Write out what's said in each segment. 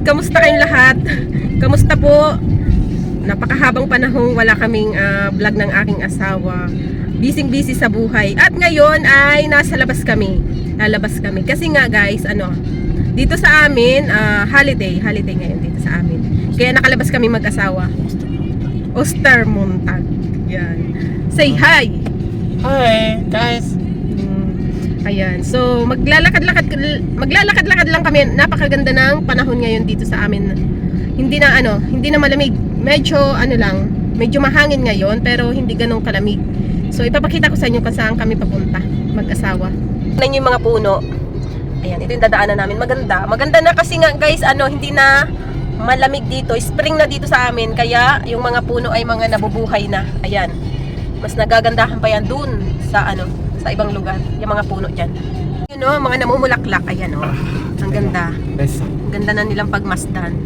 kamusta kayong lahat? Kamusta po? Napakahabang panahong wala kaming vlog ng aking asawa. Busy sa buhay. At ngayon ay nasa labas kami. Lalabas kami. Kasi nga guys, dito sa amin, holiday ngayon dito sa amin. Kaya nakalabas kami mag-asawa. Ostermontag. Yan. Say hi! Hi guys! Ayan. So, maglalakad-lakad lang kami. Napakaganda ng panahon ngayon dito sa amin. Hindi na malamig. Medyo medyo mahangin ngayon pero hindi ganong kalamig. So, ipapakita ko sa inyo kung saan kami papunta mag-asawa. Tingnan niyo yung mga puno. Ayan, ito yung dadaanan namin. Maganda na kasi nga guys, hindi na malamig dito. Spring na dito sa amin. Kaya, yung mga puno ay mga nabubuhay na. Ayan. Mas nagagandahan pa yan dun sa sa ibang lugar, yung mga puno dyan. You know, mga namumulaklak, ayan o. Ang ganda. Ang ganda na nilang pagmasdan.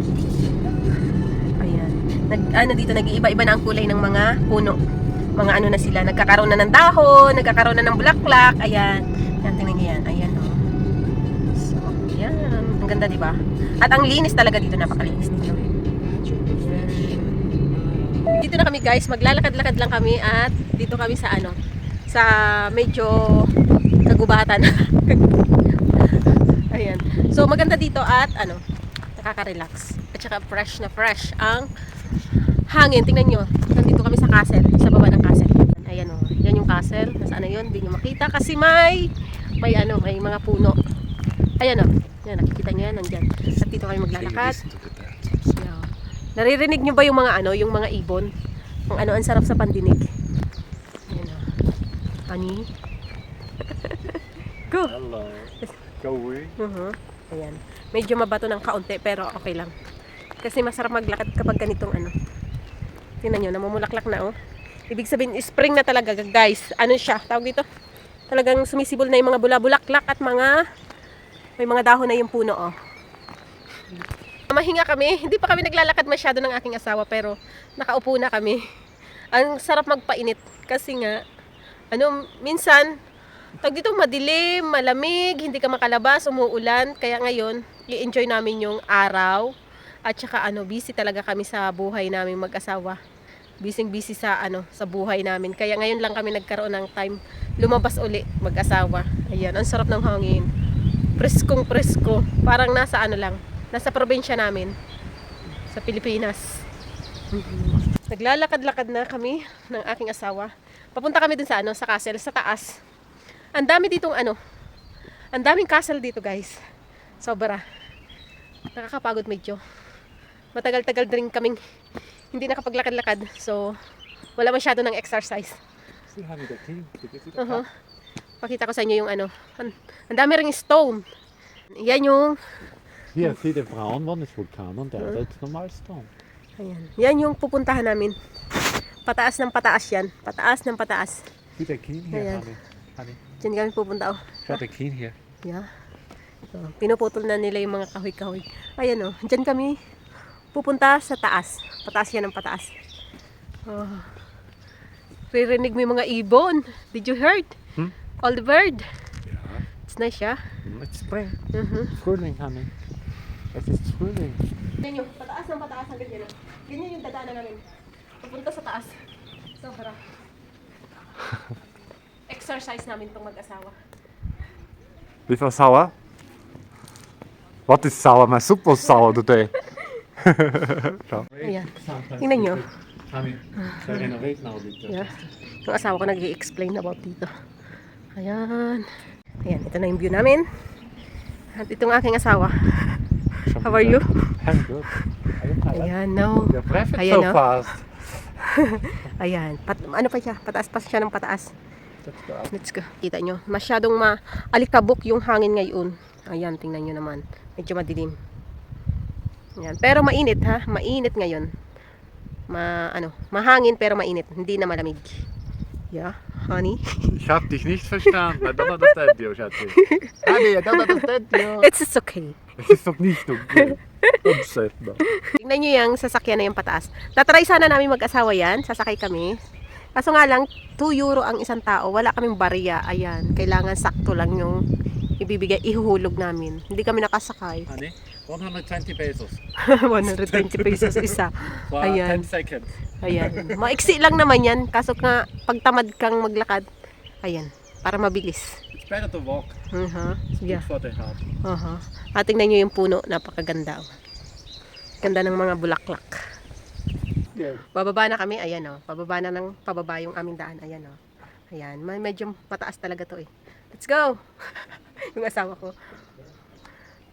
Ayan. Dito, nag-iiba-iba na ang kulay ng mga puno. Mga na sila, nagkakaroon na ng dahon, nagkakaroon na ng bulaklak, ayan. Yan, tingnan nyo yan, ayan o. So, ayan. Ang ganda, diba? At ang linis talaga dito, napakalinis dito. Dito na kami guys, maglalakad-lakad lang kami at dito kami sa sa medyo kagubatan. Ayan. So maganda dito at nakaka-relax. At saka fresh na fresh ang hangin. Tingnan nyo. Nandito kami sa castle, sa baba ng castle. Ayan oh. Yan yung castle. Nasaan na yun? Hindi nyo makita kasi may mga puno. Ayan oh. Yan, nakikita nyo yan. Nandyan. At dito kami maglalakad. Ayan. Naririnig nyo ba yung mga yung mga ibon? Ang ang sarap sa pandinig. Honey. Go. Hello. Go away. Ayan. Medyo mabato ng kaunti pero okay lang. Kasi masarap maglakad kapag ganitong Tingnan nyo, namumulaklak na oh. Ibig sabihin, spring na talaga guys. Siya? Tawag dito? Talagang sumisibol na yung mga bulaklak at may mga dahon na yung puno oh. Mahinga kami. Hindi pa kami naglalakad masyado ng aking asawa pero nakaupo na kami. Ang sarap magpainit kasi nga minsan, tawag dito madilim, malamig, hindi ka makalabas, umuulan. Kaya ngayon, i-enjoy namin yung araw. At saka busy talaga kami sa buhay namin mag-asawa. Busy sa sa buhay namin. Kaya ngayon lang kami nagkaroon ng time lumabas uli mag-asawa. Ayan, ang sarap ng hangin. Preskong presko. Parang nasa nasa probinsya namin sa Pilipinas. Naglalakad-lakad na kami ng aking asawa. Papunta kami dun sa sa castle, sa taas. Ang dami ditong ang daming castle dito guys. Sobra. Nakakapagod medyo. Matagal-tagal din kaming hindi nakapaglakad-lakad. So, wala masyado ng exercise. Pakita ko sa inyo yung ang dami ring stone. Yan yung Hier, see the brown one is Vulkan der andere ist normal stone. Ayan. Yan yung pupuntahan namin. Pataas ng pataas yan. Pataas ng pataas. See the king here, honey. Diyan kami pupunta oh. Got the king here. Yeah. So, pinuputol na nila yung mga kahoy-kahoy. Ayan oh. Diyan kami pupunta sa taas. Pataas yan ng pataas. Oh. Ririnig mo yung mga ibon. Did you heard? All the bird. Yeah. It's nice yeah. It's spring. Frühling, honey. Es ist Frühling. Tingnan nyo, pataas ng pataas hanggang dyan. Ganyan yung dadaanan namin. Pupunta sa taas. Sobra. Exercise namin itong mag-asawa. Wie viel sauer? What is sour? My soup was sour today. Ayan. Tingnan nyo. Honey, so renovate now dito. Yeah. Yung asawa ko nag-i-explain about dito. Ayan. Ayan, ito na yung view namin. At itong aking asawa. How are you? I'm good. Ayan, no. You're perfect Ayan, so no? fast. Ayan. Pa siya? Pataas pa siya ng pataas. Let's go up. Let's go. Kita nyo. Masyadong alikabok yung hangin ngayon. Ayan, tingnan nyo naman. Medyo madilim. Ayan. Pero mainit ha. Mainit ngayon. Mahangin pero mainit. Hindi na malamig. Yeah, honey. Ich hab dich nicht verstanden. I don't understand you, Schatzi. Honey, I don't understand you. It's okay. Es ist doch nicht okay. Upset na. Tingnan nyo yung sasakyan na yung pataas. Tatry sana namin mag-asawa yan. Sasakay kami. Kaso nga lang, 2 euro ang isang tao. Wala kaming bariya. Ayan. Kailangan sakto lang yung ihuhulog namin. Hindi kami nakasakay. Honey, 120 pesos. 120 pesos isa. For Ayan. 10 seconds. Ayan. Maiksi lang naman yan. Kaso nga, pag tamad kang maglakad, ayan, para mabilis. It's better to walk. Yeah. Good for the heart. At tingnan nyo yung puno. Napakaganda. Oh. Ganda ng mga bulaklak. Yeah. Bababa na kami. Ayan o. Pababa na ng pababa yung aming daan. Ayan o. Ayan. Medyo mataas talaga to eh. Let's go! Yung asawa ko.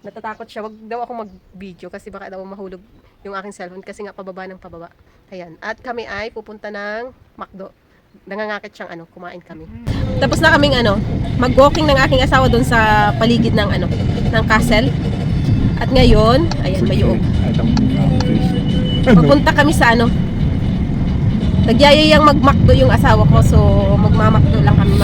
Natatakot siya. Wag daw ako mag-video kasi baka daw mahulog yung aking cellphone kasi nga pababa ng pababa. Ayan. At kami ay pupunta ng McDo. Nangangakit siyang kumain kami. Tapos na kaming mag-walking ng aking asawa doon sa paligid ng ng castle. At ngayon, ayan, mayuog. I don't know this. Papunta kami sa nagyayayang mag-McDo yung asawa ko. So, magma-McDo lang kami.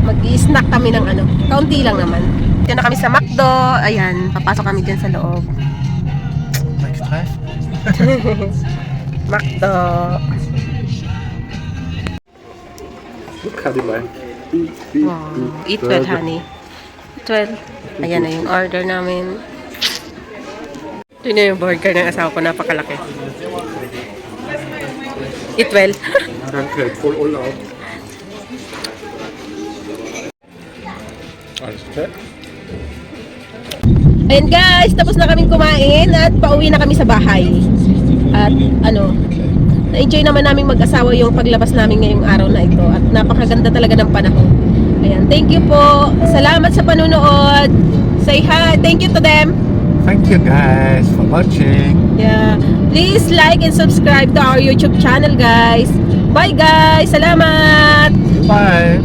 Mag-i-snack kami ng kaunti lang naman. Diyan na kami sa McDo. Ayan, papasok kami dyan sa loob. Next time. McDo. Look, Cadillac. Wow. Eat well, honey. 12. Ayan na yung order namin. Ito na yung burger ng asawa ko. Napakalaki. Eat well. Danke, voll Urlaub. Alles klar. Ayan guys, tapos na kaming kumain at pauwi na kami sa bahay. At na-enjoy naman namin mag-asawa yung paglabas namin ngayong araw na ito. At napakaganda talaga ng panahon. Ayan, thank you po. Salamat sa panunood. Say hi. Thank you to them. Thank you guys for watching. Yeah. Please like and subscribe to our YouTube channel guys. Bye guys. Salamat. Bye.